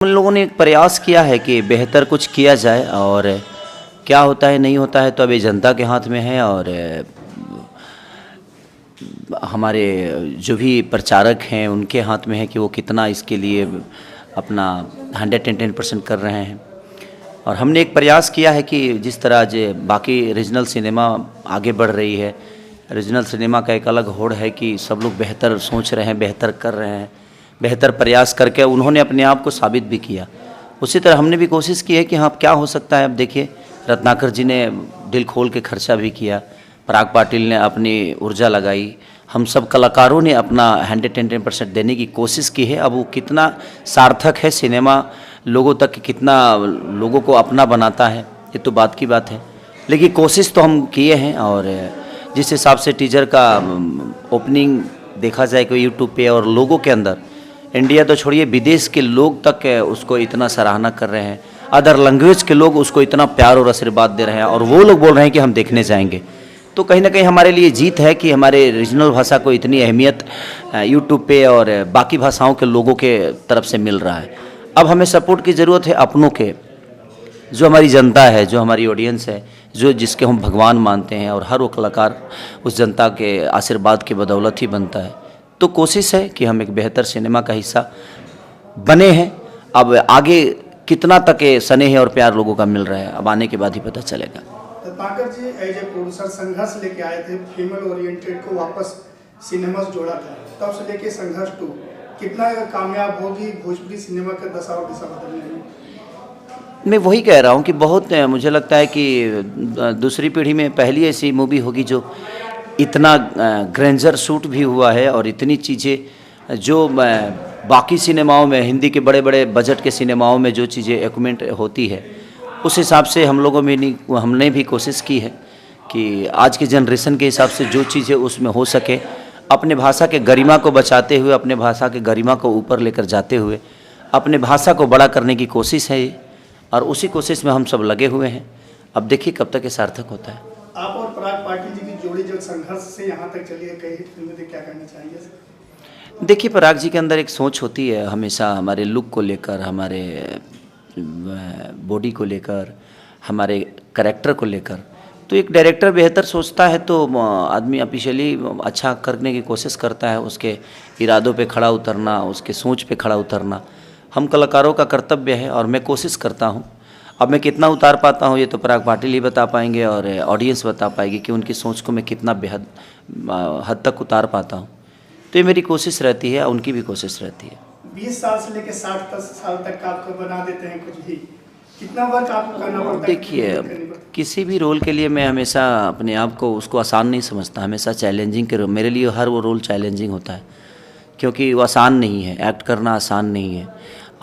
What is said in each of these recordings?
हम लोगों ने एक प्रयास किया है कि बेहतर कुछ किया जाए और क्या होता है नहीं होता है तो अभी जनता के हाथ में है। और हमारे जो भी प्रचारक हैं उनके हाथ में है कि वो कितना इसके लिए अपना 110% कर रहे हैं। और हमने एक प्रयास किया है कि जिस तरह आज बाकी रीजनल सिनेमा आगे बढ़ रही है, रीजनल सिनेमा का एक अलग होड़ है कि सब लोग बेहतर सोच रहे हैं, बेहतर कर रहे हैं, बेहतर प्रयास करके उन्होंने अपने आप को साबित भी किया। उसी तरह हमने भी कोशिश की है कि हाँ क्या हो सकता है। अब देखिए रत्नाकर जी ने दिल खोल के खर्चा भी किया, पराग पाटिल ने अपनी ऊर्जा लगाई, हम सब कलाकारों ने अपना 110% देने की कोशिश की है। अब वो कितना सार्थक है, सिनेमा लोगों तक कितना लोगों को अपना बनाता है, ये तो बात की बात है। लेकिन कोशिश तो हम किए हैं। और जिस हिसाब से टीजर का ओपनिंग देखा जाए कि यूट्यूब पे और लोगों के अंदर, इंडिया तो छोड़िए विदेश के लोग तक उसको इतना सराहना कर रहे हैं, अदर लैंग्वेज के लोग उसको इतना प्यार और आशीर्वाद दे रहे हैं और वो लोग बोल रहे हैं कि हम देखने जाएंगे। तो कहीं ना कहीं हमारे लिए जीत है कि हमारे रीजनल भाषा को इतनी अहमियत यूट्यूब पे और बाकी भाषाओं के लोगों के तरफ से मिल रहा है। अब हमें सपोर्ट की ज़रूरत है अपनों के, जो हमारी जनता है, जो हमारी ऑडियंस है, जो जिसके हम भगवान मानते हैं। और हर वो कलाकार उस जनता के आशीर्वाद की बदौलत ही बनता है। तो कोशिश है कि हम एक बेहतर सिनेमा का हिस्सा बने हैं। अब आगे कितना तक स्नेह और प्यार लोगों का मिल रहा है, अब आने के बाद ही पता चलेगा। रत्नाकर जी एज ए प्रोड्यूसर संघर्ष लेके आए थे, फीमेल ओरिएंटेड को वापस सिनेमा से जोड़ा था, तब से लेके संघर्ष 2 कितना कामयाब होगी भोजपुरी सिनेमा का दशा और दिशा बदलने में? मैं वही कह रहा हूँ कि बहुत मुझे लगता है कि दूसरी पीढ़ी में पहली ऐसी मूवी होगी जो इतना ग्रेंजर शूट भी हुआ है और इतनी चीज़ें जो बाकी सिनेमाओं में, हिंदी के बड़े बड़े बजट के सिनेमाओं में जो चीज़ें एक्यूपमेंट होती है, उस हिसाब से हम लोगों में नहीं, हमने भी कोशिश की है कि आज के जनरेशन के हिसाब से जो चीज़ें उसमें हो सके, अपने भाषा के गरिमा को बचाते हुए, अपने भाषा के गरिमा को ऊपर लेकर जाते हुए अपने भाषा को बड़ा करने की कोशिश है ये। और उसी कोशिश में हम सब लगे हुए हैं। अब देखिए कब तक ये सार्थक होता है। आप और पराग पाटिल जी की जोड़ी जो संघर्ष से यहाँ तक चली है, कई हिट फिल्में देख, क्या कहना चाहेंगे? देखिए पराग जी के अंदर एक सोच होती है हमेशा, हमारे लुक को लेकर, हमारे बॉडी को लेकर, हमारे कैरेक्टर को लेकर। तो एक डायरेक्टर बेहतर सोचता है तो आदमी ऑफिशियली अच्छा करने की कोशिश करता है, उसके इरादों पे खड़ा उतरना, उसके सोच पे खड़ा उतरना हम कलाकारों का कर्तव्य है। और मैं कोशिश करता हूँ। अब मैं कितना उतार पाता हूँ ये तो पराग पाटिल ही बता पाएंगे और ऑडियंस बता पाएगी कि उनकी सोच को मैं कितना बेहद हद तक उतार पाता हूँ। तो ये मेरी कोशिश रहती है, उनकी भी कोशिश रहती है। 20 साल से लेकर 60 साल तक का आपको बना देते हैं कुछ भी, कितना वर्क आपको करना पड़ता है? देखिए किसी भी रोल के लिए मैं हमेशा अपने आप को उसको आसान नहीं समझता, हमेशा चैलेंजिंग के रोल, मेरे लिए हर वो रोल चैलेंजिंग होता है क्योंकि वो आसान नहीं है, एक्ट करना आसान नहीं है।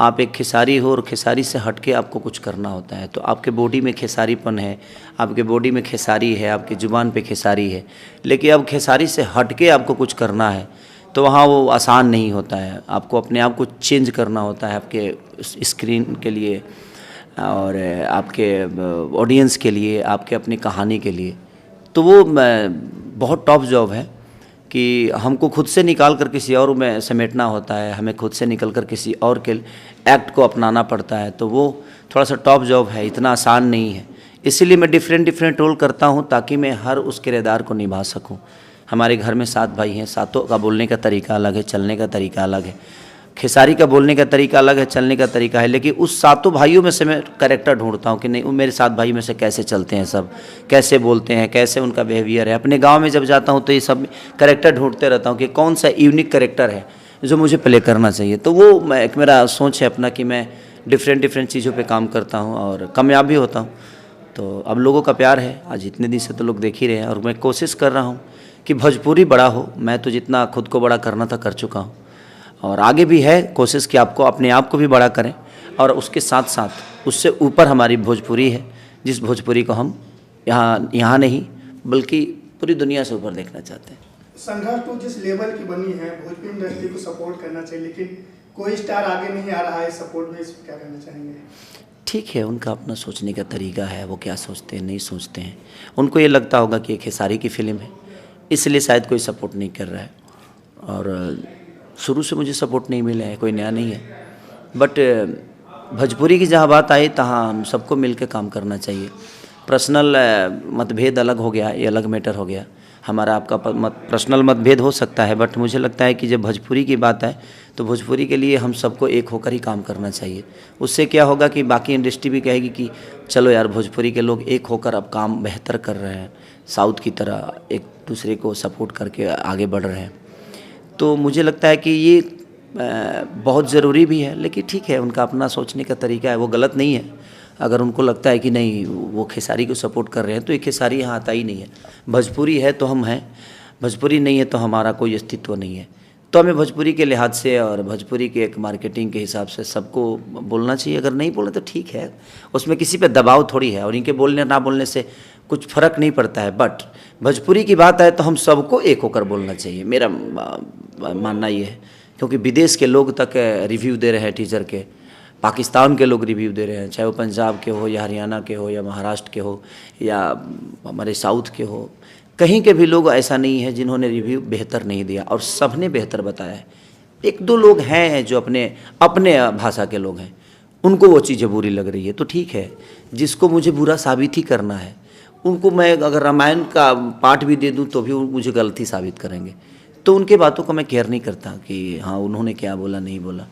आप एक खेसारी हो और खेसारी से हट के आपको कुछ करना होता है, तो आपके बॉडी में खेसारीपन है, आपके बॉडी में खेसारी है, आपकी ज़ुबान पे खेसारी है, लेकिन अब खेसारी से हट के आपको कुछ करना है तो वहाँ वो आसान नहीं होता है। आपको अपने आप को चेंज करना होता है आपके स्क्रीन के लिए और आपके ऑडियंस के लिए, आपके अपनी कहानी के लिए। तो वो बहुत टफ जॉब है कि हमको खुद से निकाल कर किसी और में समेटना होता है, हमें खुद से निकल कर किसी और के एक्ट को अपनाना पड़ता है। तो वो थोड़ा सा टॉप जॉब है, इतना आसान नहीं है। इसीलिए मैं डिफरेंट रोल करता हूँ ताकि मैं हर उस किरदार को निभा सकूँ। हमारे घर में 7 भाई हैं, सातों का बोलने का तरीका अलग है, चलने का तरीका अलग है। खेसारी का बोलने का तरीका अलग है, चलने का तरीका है, लेकिन उस सातों भाइयों में से मैं कैरेक्टर ढूंढता हूँ कि नहीं वो मेरे 7 भाई में से कैसे चलते हैं, सब कैसे बोलते हैं, कैसे उनका बिहेवियर है। अपने गांव में जब जाता हूँ तो ये सब कैरेक्टर ढूंढते रहता हूँ कि कौन सा यूनिक कैरेक्टर है जो मुझे प्ले करना चाहिए। तो वो एक मेरा सोच है अपना कि मैं डिफरेंट चीज़ों पर काम करता हूँ और कामयाब भी होता हूँ। तो अब लोगों का प्यार है, आज इतने दिन से तो लोग देख ही रहे हैं और मैं कोशिश कर रहा हूँ कि भोजपुरी बड़ा हो। मैं तो जितना खुद को बड़ा करना था कर चुका हूँ और आगे भी है कोशिश कि आपको अपने आप को भी बड़ा करें और उसके साथ साथ उससे ऊपर हमारी भोजपुरी है, जिस भोजपुरी को हम यहाँ नहीं बल्कि पूरी दुनिया से ऊपर देखना चाहते हैं। संघर्ष 2 जिस लेवल की बनी है, भोजपुरी इंडस्ट्री को सपोर्ट करना चाहिए, लेकिन कोई स्टार आगे नहीं आ रहा है सपोर्ट में, इस पर क्या कहना चाहेंगे? ठीक है, उनका अपना सोचने का तरीका है, वो क्या सोचते हैं नहीं सोचते हैं। उनको ये लगता होगा कि एक खेसारी की फिल्म है इसलिए शायद कोई सपोर्ट नहीं कर रहा है। और शुरू से मुझे सपोर्ट नहीं मिला है, कोई नया नहीं है, बट भोजपुरी की जहाँ बात आई तहाँ हम सबको मिल के काम करना चाहिए। पर्सनल मतभेद अलग हो गया, ये अलग मैटर हो गया। हमारा आपका पर्सनल मतभेद हो सकता है, बट मुझे लगता है कि जब भोजपुरी की बात है तो भोजपुरी के लिए हम सबको एक होकर ही काम करना चाहिए। उससे क्या होगा कि बाकी इंडस्ट्री भी कहेगी कि चलो यार भोजपुरी के लोग एक होकर अब काम बेहतर कर रहे हैं, साउथ की तरह एक दूसरे को सपोर्ट करके आगे बढ़ रहे हैं। तो मुझे लगता है कि ये बहुत ज़रूरी भी है, लेकिन ठीक है, उनका अपना सोचने का तरीका है, वो गलत नहीं है। अगर उनको लगता है कि नहीं वो खेसारी को सपोर्ट कर रहे हैं तो ये खेसारी यहाँ आता ही नहीं है। भोजपुरी है तो हम हैं, भोजपुरी नहीं है तो हमारा कोई अस्तित्व नहीं है। तो हमें भोजपुरी के लिहाज से और भोजपुरी के एक मार्केटिंग के हिसाब से सबको बोलना चाहिए। अगर नहीं बोले तो ठीक है, उसमें किसी पे दबाव थोड़ी है, और इनके बोलने ना बोलने से कुछ फ़र्क नहीं पड़ता है। बट भोजपुरी की बात है तो हम सबको एक होकर बोलना चाहिए, मेरा मानना ये है। क्योंकि विदेश के लोग तक रिव्यू दे रहे हैं टीचर के, पाकिस्तान के लोग रिव्यू दे रहे हैं, चाहे वो पंजाब के हो या हरियाणा के हो या महाराष्ट्र के हो या हमारे साउथ के हो, कहीं के भी लोग ऐसा नहीं है जिन्होंने रिव्यू बेहतर नहीं दिया, और सब ने बेहतर बताया है। एक दो लोग हैं जो अपने भाषा के लोग हैं, उनको वो चीज़ें बुरी लग रही है, तो ठीक है, जिसको मुझे बुरा साबित ही करना है उनको मैं अगर रामायण का पाठ भी दे दूं तो भी वो मुझे गलती साबित करेंगे। तो उनके बातों का मैं केयर नहीं करता कि हाँ उन्होंने क्या बोला नहीं बोला।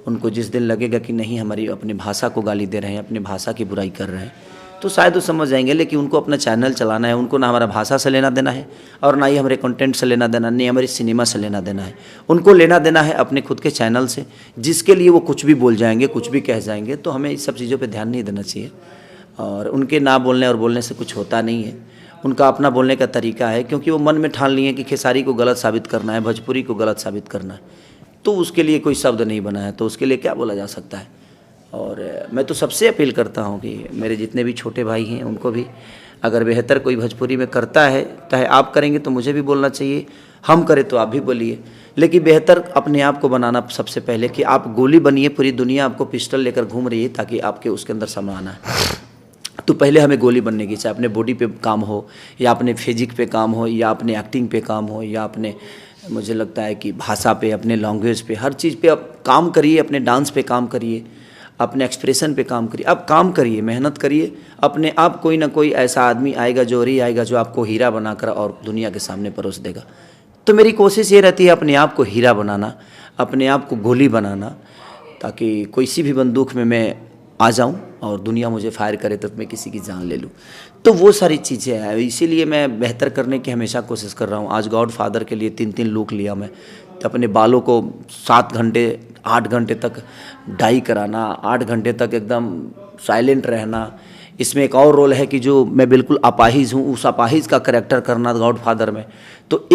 उनको जिस दिन लगेगा कि नहीं हमारी अपनी भाषा को गाली दे रहे हैं, अपनी भाषा की बुराई कर रहे हैं, तो शायद वो समझ जाएंगे। लेकिन उनको अपना चैनल चलाना है, उनको ना हमारा भाषा से लेना देना है और ना ही हमारे कंटेंट से लेना देना, नहीं हमारी सिनेमा से लेना देना है। उनको लेना देना है अपने खुद के चैनल से, जिसके लिए वो कुछ भी बोल जाएंगे, कुछ भी कह जाएंगे। तो हमें इस सब चीज़ों पर ध्यान नहीं देना चाहिए। और उनके ना बोलने और बोलने से कुछ होता नहीं है, उनका अपना बोलने का तरीका है। क्योंकि वो मन में ठान लिए कि खेसारी को गलत साबित करना है, भोजपुरी को गलत साबित करना है, तो उसके लिए कोई शब्द नहीं बना है, तो उसके लिए क्या बोला जा सकता है। और मैं तो सबसे अपील करता हूँ कि मेरे जितने भी छोटे भाई हैं उनको भी, अगर बेहतर कोई भोजपुरी में करता है, चाहे आप करेंगे तो मुझे भी बोलना चाहिए, हम करें तो आप भी बोलिए। लेकिन बेहतर अपने आप को बनाना सबसे पहले, कि आप गोली बनिए, पूरी दुनिया आपको पिस्टल लेकर घूम रही है ताकि आपके उसके अंदर सामान आए। तो पहले हमें गोली बनने की, चाहे अपने बॉडी पे काम हो या अपने फिजिक पे काम हो या अपने एक्टिंग पे काम हो या अपने, मुझे लगता है कि भाषा पे, अपने लैंग्वेज पे, हर चीज़ पे आप काम करिए। अपने डांस पे काम करिए, अपने एक्सप्रेशन पे काम करिए, आप काम करिए, मेहनत करिए। अपने आप कोई ना कोई ऐसा आदमी आएगा, जोहरी आएगा, जो आपको हीरा बनाकर और दुनिया के सामने परोस देगा। तो मेरी कोशिश ये रहती है अपने आप को हीरा बनाना, अपने आप को गोली बनाना, ताकि कोई सी भी बंदूक में मैं आ जाऊं और दुनिया मुझे फायर करे तो मैं किसी की जान ले लूं। तो वो सारी चीज़ें हैं, इसीलिए मैं बेहतर करने की हमेशा कोशिश कर रहा हूं। आज गॉड फादर के लिए 3-3 लुक लिया मैं, तो अपने बालों को 7 घंटे 8 घंटे तक डाई कराना, 8 घंटे तक एकदम साइलेंट रहना। इसमें एक और रोल है कि जो मैं बिल्कुल अपाहिज हूँ, उस अपाहिज का करेक्टर करना गॉड फादर में। तो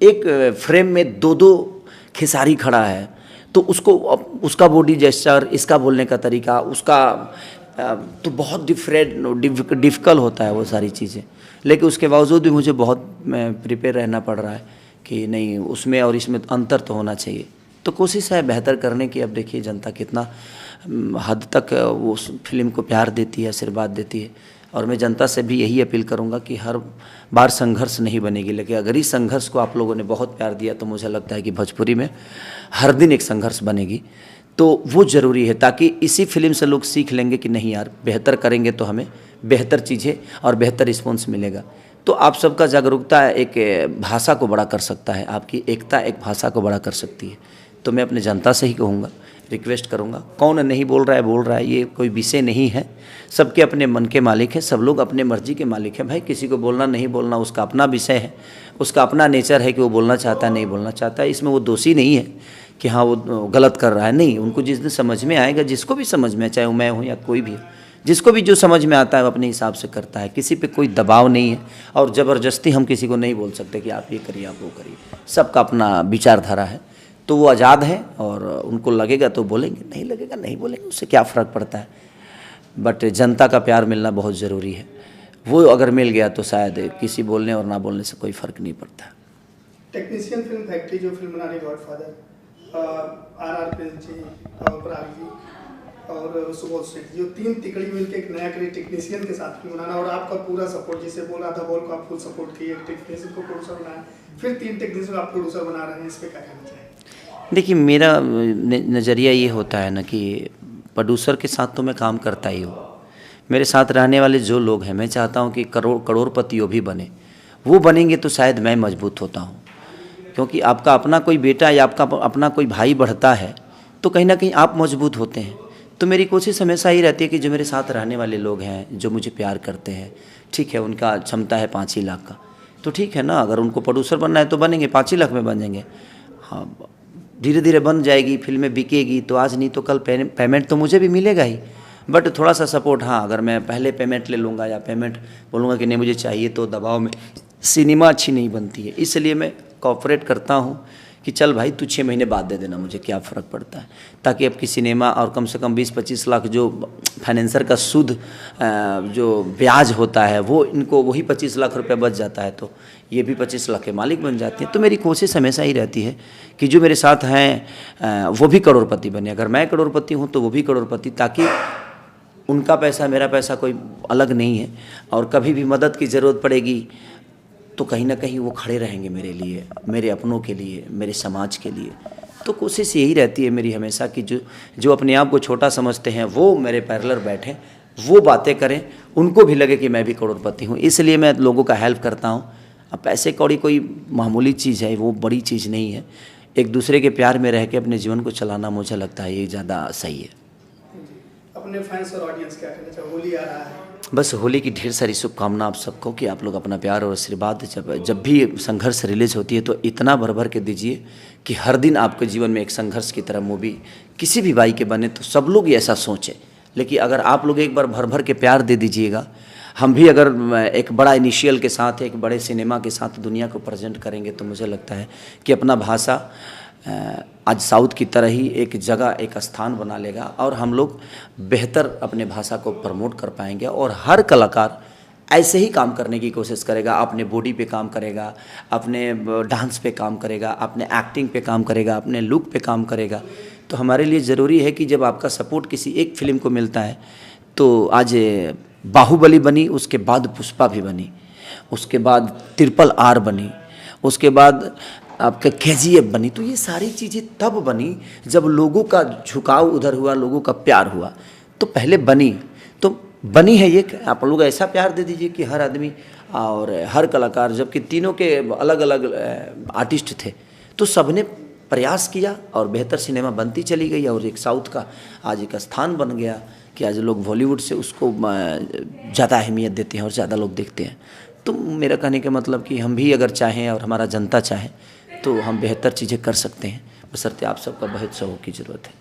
एक फ्रेम में 2-2 खेसारी खड़ा है, तो उसको उसका बॉडी जेस्चर, इसका बोलने का तरीका, उसका तो बहुत डिफ़िकल्ट होता है वो सारी चीज़ें। लेकिन उसके बावजूद भी मुझे बहुत प्रिपेयर रहना पड़ रहा है कि नहीं, उसमें और इसमें अंतर तो होना चाहिए। तो कोशिश है बेहतर करने की। अब देखिए जनता कितना हद तक वो फिल्म को प्यार देती है, आशीर्वाद देती है। और मैं जनता से भी यही अपील करूंगा कि हर बार संघर्ष नहीं बनेगी, लेकिन अगर इस संघर्ष को आप लोगों ने बहुत प्यार दिया तो मुझे लगता है कि भोजपुरी में हर दिन एक संघर्ष बनेगी। तो वो ज़रूरी है, ताकि इसी फिल्म से लोग सीख लेंगे कि नहीं यार, बेहतर करेंगे तो हमें बेहतर चीज़ें और बेहतर रिस्पॉन्स मिलेगा। तो आप सबका जागरूकता एक भाषा को बड़ा कर सकता है, आपकी एकता एक भाषा को बड़ा कर सकती है। तो मैं अपने जनता से ही कहूँगा, रिक्वेस्ट करूँगा, कौन नहीं बोल रहा है, ये कोई विषय नहीं है। सबके अपने मन के मालिक हैं, सब लोग अपने मर्जी के मालिक हैं। भाई किसी को बोलना नहीं बोलना उसका अपना विषय है, उसका अपना नेचर है कि वो बोलना चाहता है नहीं बोलना चाहता है। इसमें वो दोषी नहीं है कि हाँ वो गलत कर रहा है, नहीं। उनको जिस दिन समझ में आएगा, जिसको भी समझ में, चाहे वो मैं हूँ या कोई भी, जिसको भी जो समझ में आता है वो अपने हिसाब से करता है। किसी पे कोई दबाव नहीं है और ज़बरदस्ती हम किसी को नहीं बोल सकते कि आप ये करिए, आप वो करिए। सबका अपना विचारधारा है, तो वो आज़ाद है और उनको लगेगा तो बोलेंगे, नहीं लगेगा नहीं बोलेंगे, उससे क्या फ़र्क पड़ता है। बट जनता का प्यार मिलना बहुत ज़रूरी है, वो अगर मिल गया तो शायद किसी बोलने और ना बोलने से कोई फ़र्क नहीं पड़ता। टेक्नीशियन फिल्म फैक्ट्री जो फिल्म बना रही गॉडफादर, RR प्रिंस जी और पराग जी और सुबोध सेठ जी, जो 3 तिकड़ी मिलकर एक नया करिए टेक्नीशियन के साथ फिल्म बनाना, और आपका पूरा सपोर्ट, जिसे बोल रहा था बॉल को आप फुल सपोर्ट किए, टेक्नीशियन को प्रोड्यूसर बनाया, फिर 3 टेक्नीशियन आप प्रोड्यूसर बना रहे हैं, इस पर क्या कहना चाहिए? देखिए मेरा नज़रिया ये होता है ना कि प्रोड्यूसर के साथ तो मैं काम करता ही हूँ। मेरे साथ रहने वाले जो लोग हैं, मैं चाहता हूँ कि करोड़पति वो भी बने। वो बनेंगे तो शायद मैं मजबूत होता हूँ, क्योंकि आपका अपना कोई बेटा या आपका अपना कोई भाई बढ़ता है तो कहीं ना कहीं आप मजबूत होते हैं। तो मेरी कोशिश हमेशा ही रहती है कि जो मेरे साथ रहने वाले लोग हैं, जो मुझे प्यार करते हैं, ठीक है, उनका क्षमता है 5 ही लाख का, तो ठीक है ना, अगर उनको प्रोड्यूसर बनना है तो बनेंगे, 5 ही लाख में बन जाएंगे। हाँ, धीरे धीरे बन जाएगी, फिल्में बिकेगी तो आज नहीं तो कल पेमेंट तो मुझे भी मिलेगा ही। बट थोड़ा सा सपोर्ट, हाँ, अगर मैं पहले पेमेंट ले लूँगा या पेमेंट बोलूँगा कि नहीं मुझे चाहिए, तो दबाव में सिनेमा अच्छी नहीं बनती है। इसलिए मैं कोऑपरेट करता हूँ कि चल भाई तू 6 महीने बाद दे देना, मुझे क्या फ़र्क पड़ता है, ताकि अब की सिनेमा और कम से कम 20-25 लाख जो फाइनेंसर का सूद जो ब्याज होता है वो इनको वही 25 लाख रुपए बच जाता है, तो ये भी 25 लाख के मालिक बन जाते हैं। तो मेरी कोशिश हमेशा ही रहती है कि जो मेरे साथ हैं वो भी करोड़पति बने। अगर मैं करोड़पति हूँ तो वो भी करोड़पति, ताकि उनका पैसा मेरा पैसा कोई अलग नहीं है, और कभी भी मदद की ज़रूरत पड़ेगी तो कहीं ना कहीं वो खड़े रहेंगे मेरे लिए, मेरे अपनों के लिए, मेरे समाज के लिए। तो कोशिश यही रहती है मेरी हमेशा कि जो अपने आप को छोटा समझते हैं वो मेरे पैरेलल बैठें, वो बातें करें, उनको भी लगे कि मैं भी करोड़पति हूँ। इसलिए मैं लोगों का हेल्प करता हूँ। अब पैसे कौड़ी कोई मामूली चीज़ है, वो बड़ी चीज़ नहीं है। एक दूसरे के प्यार में रह के अपने जीवन को चलाना मुझे लगता है ये ज़्यादा सही है। अपने फैंस और ऑडियंस क्या कहना चाहिए, होली आ रहा है? बस होली की ढेर सारी शुभकामना आप सबको, कि आप लोग अपना प्यार और आशीर्वाद जब भी संघर्ष रिलीज होती है तो इतना भर भर के दीजिए कि हर दिन आपके जीवन में एक संघर्ष की तरह मूवी किसी भी भाई के बने, तो सब लोग ये ऐसा सोचें। लेकिन अगर आप लोग एक बार भर भर के प्यार दे दीजिएगा, हम भी अगर एक बड़ा इनिशियल के साथ, एक बड़े सिनेमा के साथ दुनिया को प्रेजेंट करेंगे, तो मुझे लगता है कि अपना भाषा आज साउथ की तरह ही एक जगह, एक स्थान बना लेगा, और हम लोग बेहतर अपने भाषा को प्रमोट कर पाएंगे। और हर कलाकार ऐसे ही काम करने की कोशिश करेगा, अपने बॉडी पे काम करेगा, अपने डांस पे काम करेगा, अपने एक्टिंग पे काम करेगा, अपने लुक पे काम करेगा। तो हमारे लिए ज़रूरी है कि जब आपका सपोर्ट किसी एक फिल्म को मिलता है, तो आज बाहुबली बनी, उसके बाद पुष्पा भी बनी, उसके बाद RRR बनी, उसके बाद आपका KGF बनी। तो ये सारी चीज़ें तब बनी जब लोगों का झुकाव उधर हुआ, लोगों का प्यार हुआ। तो पहले बनी तो बनी है ये, आप लोग ऐसा प्यार दे दीजिए कि हर आदमी और हर कलाकार, जबकि तीनों के अलग अलग आर्टिस्ट थे, तो सबने प्रयास किया और बेहतर सिनेमा बनती चली गई। और एक साउथ का आज एक स्थान बन गया कि आज लोग बॉलीवुड से उसको ज़्यादा अहमियत देते हैं और ज़्यादा लोग देखते हैं। तो मेरा कहने का मतलब कि हम भी अगर चाहें और हमारा जनता चाहे तो हम बेहतर चीज़ें कर सकते हैं, बशर्ते आप सबका बहुत सहयोग की ज़रूरत है।